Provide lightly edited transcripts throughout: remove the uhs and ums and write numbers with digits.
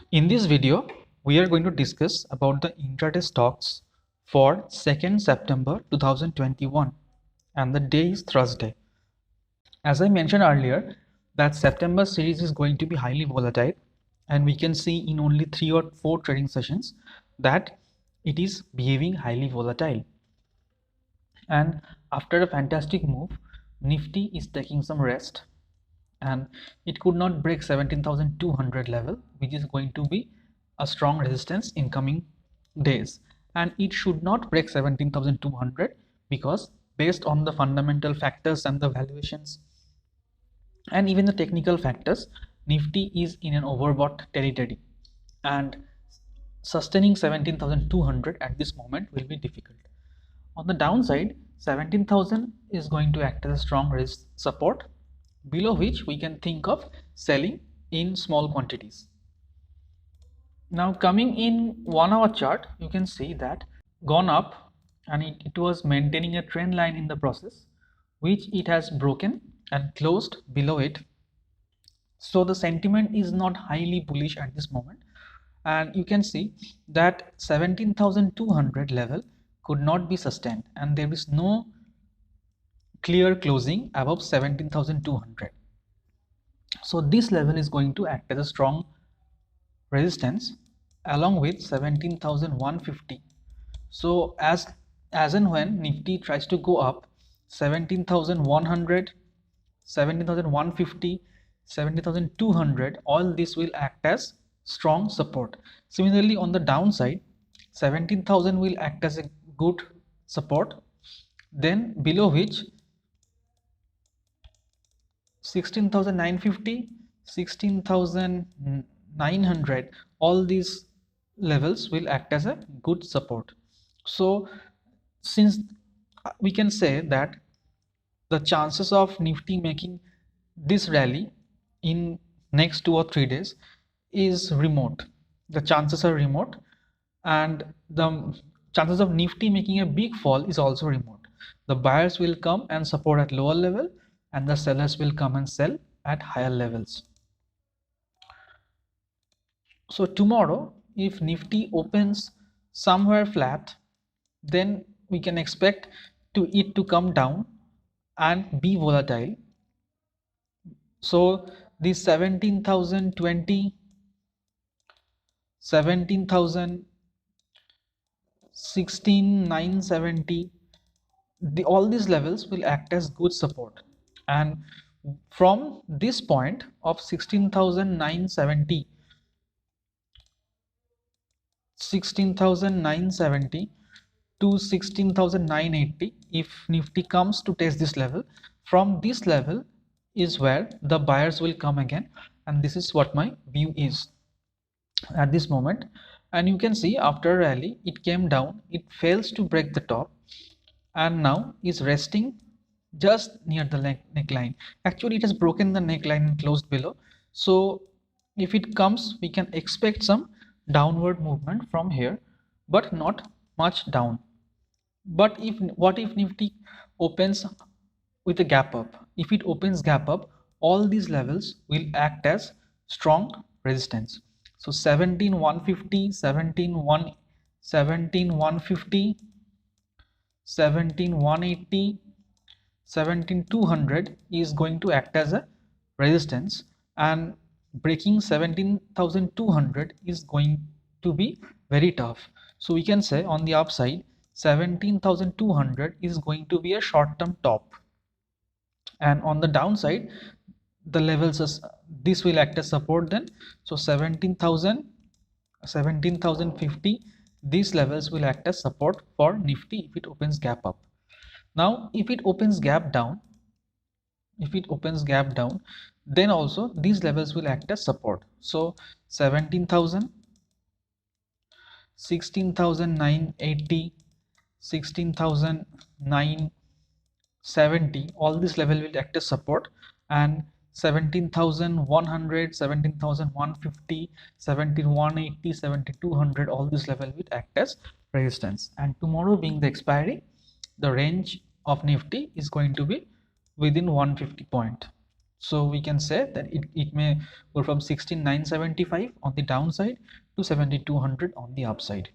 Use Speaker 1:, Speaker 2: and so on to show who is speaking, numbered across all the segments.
Speaker 1: In this video, we are going to discuss about the intraday stocks for 2nd September 2021 and the day is Thursday. As I mentioned earlier, that September series is going to be highly volatile and we can see in only 3 or 4 trading sessions that it is behaving highly volatile. And after a fantastic move, Nifty is taking some rest and it could not break 17,200 level, which is going to be a strong resistance in coming days, and it should not break 17,200 because based on the fundamental factors and the valuations and even the technical factors, Nifty is in an overbought territory and sustaining 17,200 at this moment will be difficult. On the downside, 17,000 is going to act as a strong resist support, below which we can think of selling in small quantities. Now coming in 1 hour chart, you can see that gone up and it was maintaining a trend line in the process, which it has broken and closed below it. So the sentiment is not highly bullish at this moment, and you can see that 17,200 level could not be sustained and there is no clear closing above 17,200. So this level is going to act as a strong resistance along with 17,150. So as and when Nifty tries to go up, 17,100, 17,150, 17,200, all this will act as strong support. Similarly, on the downside, 17,000 will act as a good support, then below which 16,950, 16,900, all these levels will act as a good support. So since we can say that the chances of Nifty making this rally in next 2 or 3 days is remote. The chances are remote, and the chances of Nifty making a big fall is also remote. The buyers will come and support at lower level and the sellers will come and sell at higher levels. So tomorrow, if Nifty opens somewhere flat, then we can expect it to come down and be volatile. So this 17,020, 17,000, 16,970, all these levels will act as good support, and from this point of 16,970, 16,970 to 16,980, if Nifty comes to test this level, from this level is where the buyers will come again, and this is what my view is at this moment. And you can see after a rally it came down, it fails to break the top and now is resting just near the neckline. Actually it has broken the neckline and closed below, so if it comes we can expect some downward movement from here, but not much down. But what if Nifty opens with a gap up? If it opens gap up, all these levels will act as strong resistance. So 17,150, 17,150, 17,180, 17,200 is going to act as a resistance, and breaking 17,200 is going to be very tough. So we can say on the upside 17,200 is going to be a short-term top, and on the downside the levels this will act as support then. So 17,000, 17,050, these levels will act as support for Nifty if it opens gap up. Now if it opens gap down, then also these levels will act as support. So 17,000, 16,980, 16,970, all this level will act as support, and 17,100, 17,150, 17,180, 17,200, all this level will act as resistance. And tomorrow being the expiry, the range of Nifty is going to be within 150 point. So we can say that it may go from 16,975 on the downside to 7,200 on the upside.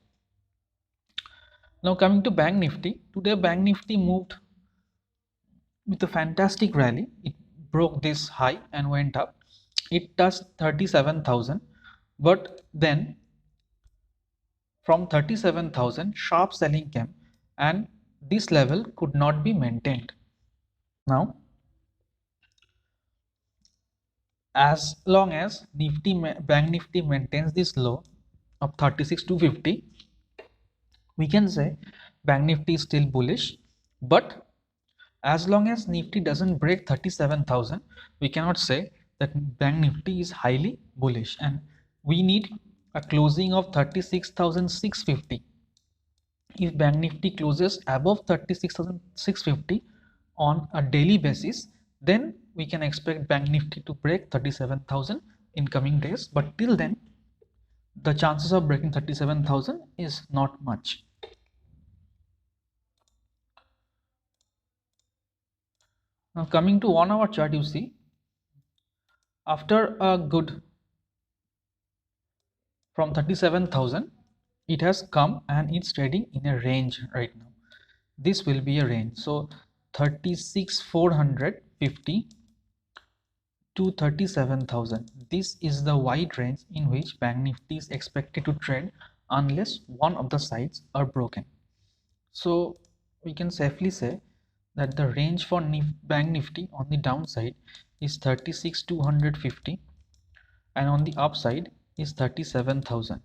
Speaker 1: Now coming to Bank Nifty, today Bank Nifty moved with a fantastic rally. It broke this high and went up. It touched 37,000, but then from 37,000 sharp selling came and this level could not be maintained. Now as long as Bank Nifty maintains this low of 36,250, we can say Bank Nifty is still bullish. But as long as Nifty doesn't break 37,000, we cannot say that Bank Nifty is highly bullish, and we need a closing of 36,650. If Bank Nifty closes above 36,650 on a daily basis, then we can expect Bank Nifty to break 37,000 in coming days. But till then, the chances of breaking 37,000 is not much. Now coming to 1 hour chart, you see after a good from 37,000, it has come and it's trading in a range right now. This will be a range. So 36,450 to 37,000. This is the wide range in which Bank Nifty is expected to trade unless one of the sides are broken. So we can safely say that the range for Bank Nifty on the downside is 36,250 and on the upside is 37,000.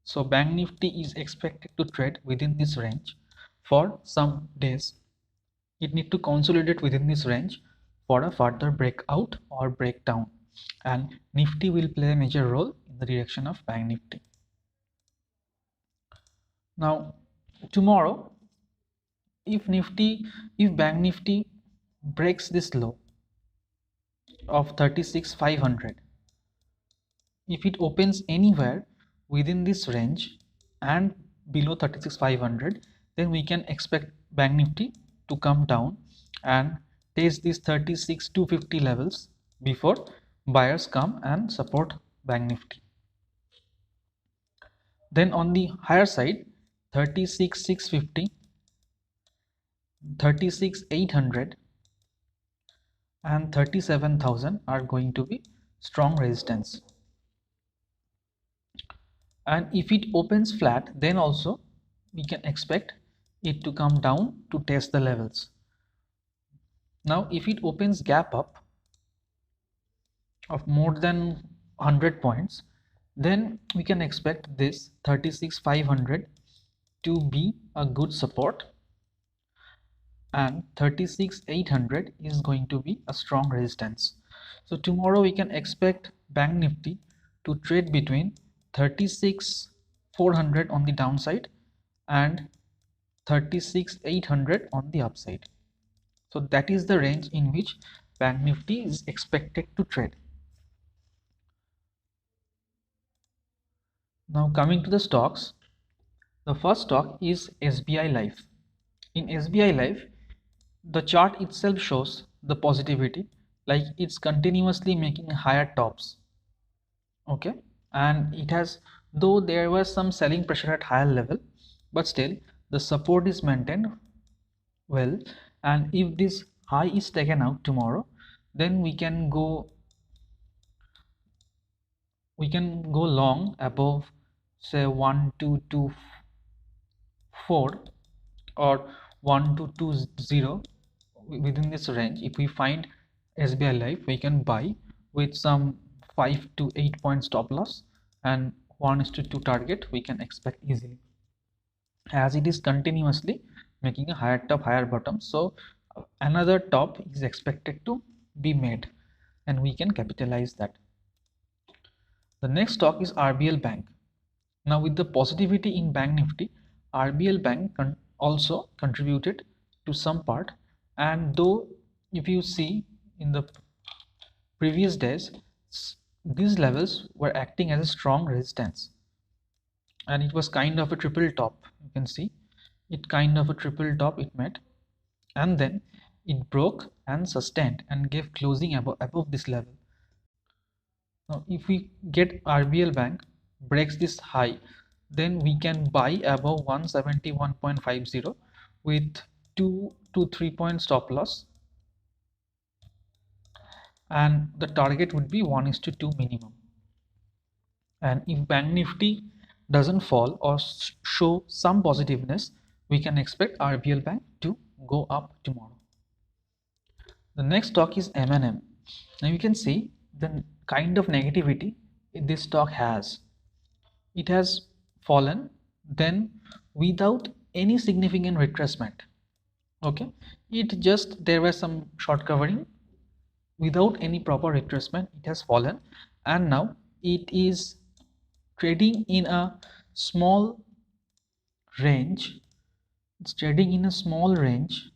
Speaker 1: So Bank Nifty is expected to trade within this range for some days. It need to consolidate within this range for a further breakout or breakdown, and Nifty will play a major role in the direction of Bank Nifty. Now tomorrow, if Bank Nifty breaks this low of 36,500, if it opens anywhere within this range and below 36,500, then we can expect Bank Nifty to come down and test these 36,250 levels before buyers come and support Bank Nifty. Then on the higher side, 36,650, 36,800 and 37,000 are going to be strong resistance. And if it opens flat, then also we can expect it to come down to test the levels. Now if it opens gap up of more than 100 points, then we can expect this 36,500 to be a good support, and 36,800 is going to be a strong resistance. So tomorrow we can expect Bank Nifty to trade between 36,400 on the downside and 36,800 on the upside. So that is the range in which Bank Nifty is expected to trade. Now coming to the stocks, the first stock is SBI Life. In SBI Life, the chart itself shows the positivity, like it's continuously making higher tops. Okay, and it has, though there was some selling pressure at higher level, but still the support is maintained well, and if this high is taken out tomorrow, then we can go long above say 1224 or 1220. Within this range, if we find SBI Life, we can buy with some 5 to 8 point stop loss and 1:2 target we can expect easily, as it is continuously making a higher top higher bottom. So another top is expected to be made and we can capitalize that. The next stock is RBL Bank. Now with the positivity in Bank Nifty, RBL Bank also contributed to some part, and though if you see in the previous days, these levels were acting as a strong resistance, and it was kind of a triple top. You can see it kind of a triple top it made, and then it broke and sustained and gave closing above this level. Now if we get RBL Bank breaks this high, then we can buy above 171.50 with 2 to 3 point stop loss, and the target would be 1:2 minimum. And if Bank Nifty doesn't fall or show some positiveness, we can expect RBL Bank to go up tomorrow. The next stock is M&M. Now you can see the kind of negativity this stock has. It has fallen then without any significant retracement. Okay, it just there was some short covering without any proper retracement. It has fallen and now it is trading in a small range. It's trading in a small range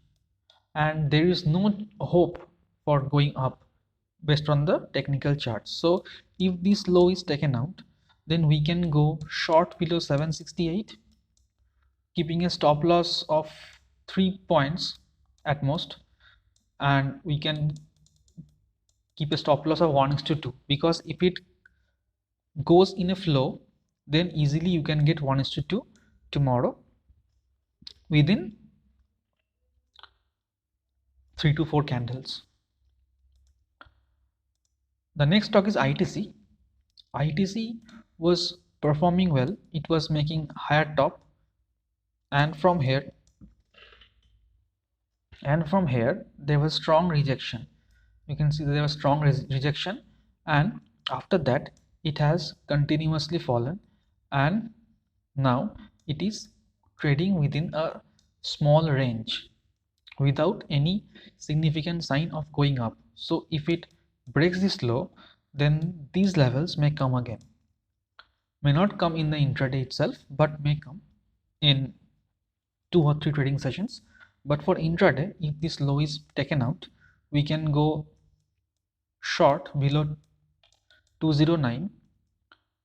Speaker 1: and there is no hope for going up based on the technical charts. So if this low is taken out, then we can go short below 768, keeping a stop loss of 3 points at most, and we can keep a stop loss of 1:2, because if it goes in a flow, then easily you can get 1:2 tomorrow within 3 to 4 candles. The next stock is ITC. ITC was performing well. It was making higher top, and from here there was strong rejection. You can see there was strong rejection, and after that it has continuously fallen, and now it is trading within a small range without any significant sign of going up. So if it breaks this low, then these levels may come again. May not come in the intraday itself, but may come in 2 or 3 trading sessions. But for intraday, if this low is taken out, we can go short below 209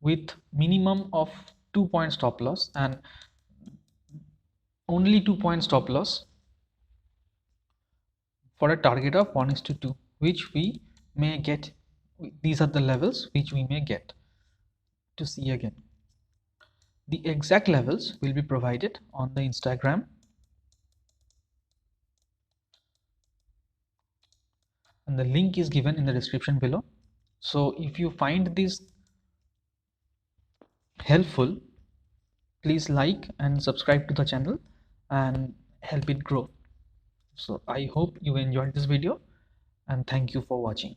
Speaker 1: with minimum of 2 point stop loss, and only 2 point stop loss for a target of 1:2, which we may get. These are the levels which we may get to see again. The exact levels will be provided on the Instagram, and the link is given in the description below. So if you find this helpful, please like and subscribe to the channel and help it grow. So I hope you enjoyed this video, and thank you for watching.